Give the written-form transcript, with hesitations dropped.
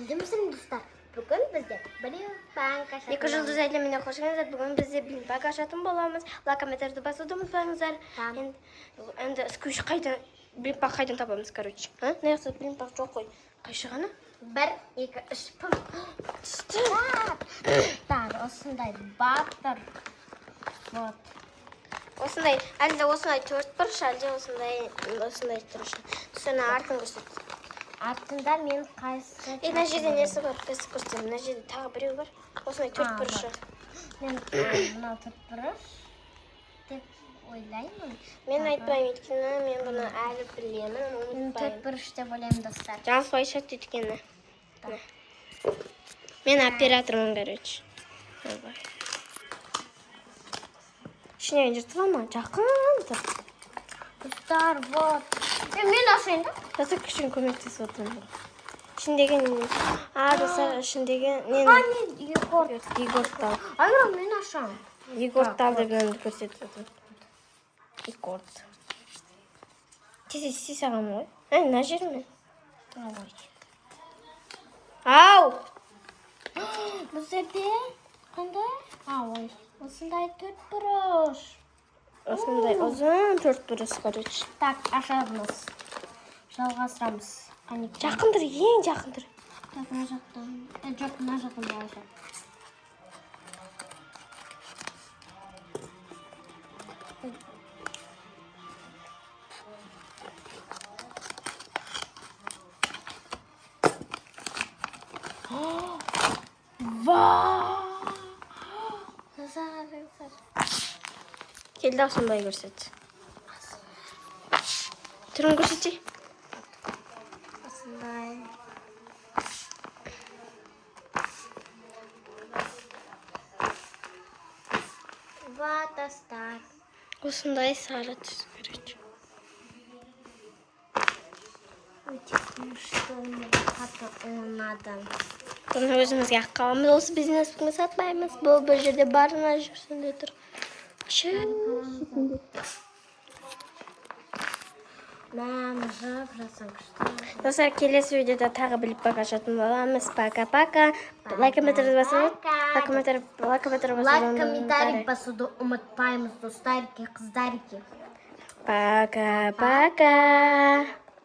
сәлем достар. Бүгін бізде банк ашатын. 2 жұлдыз әлеміне қош келдіңіздер. Бүгін бізде банк ашатын боламыз. Лайк-комменттерді басуды ұмытпаңыздар. Енді сквиш қайдан банк қайдан табамыз, короче. Не қылса банк жоқ қой. Қайшы ғана? 1 2 3 пым. Так, осындай батыр. Вот. Осындай, әлде осындай 4 бұрыш, әлде осындай тұрыш. Соны артын көрсет. Артында мен қайсы... Мына жерде несі бар? Қайсы көрсетемін. Мына жерде тағы біреу бар. Осындай 4 бұрышы. Мен мына 4 бұрыш деп ойлаймын. Мен айтпаймын өйткені, мен бұны әлі білемін, Мен 4 бұрыш деп ойлаймын достар. Жан Файшат өйткені. Мен оператормын, короче. Ішіне жыртып алма, жақын тұр. Достар, вот. Мен ашайын да? Достар кішін көмектесіп отырмын. Ішіндегі не? Достар, ішіндегі не? Егор. Егорды ал. Айра, мен ашам. Егорды ал деп енді көрсетіп отырмын. Егорды. Тез саған ғой. Мына жермен. Ау! Бұл жерде қандай? Ой, осындай 4 бұрыш. Осындай ұзын 4 бұрыш, короче. Так, ашамыз. Жалғастырамыз. Жақындыр, ең жақындыр. Так, мына жақтан. Жоқ, мына жақтан да ашам. Келді осындай көрсет. Түрін көрсетші. Осындай. Достар. Осындай сары түс көрет. Өте күшті қатты ұнады. Бұны өзімізге аққаламыз. Осы бизнесімізді сатпаймыз. Бұл бір жерде барына жүрсінде тұр. Достар, келесі видеода тағы біліп банк ашатын боламыз. Пока-пока. Лайк-комментарий басуды ұмытпаймыз, достарики, қыздарики. Пока-пока.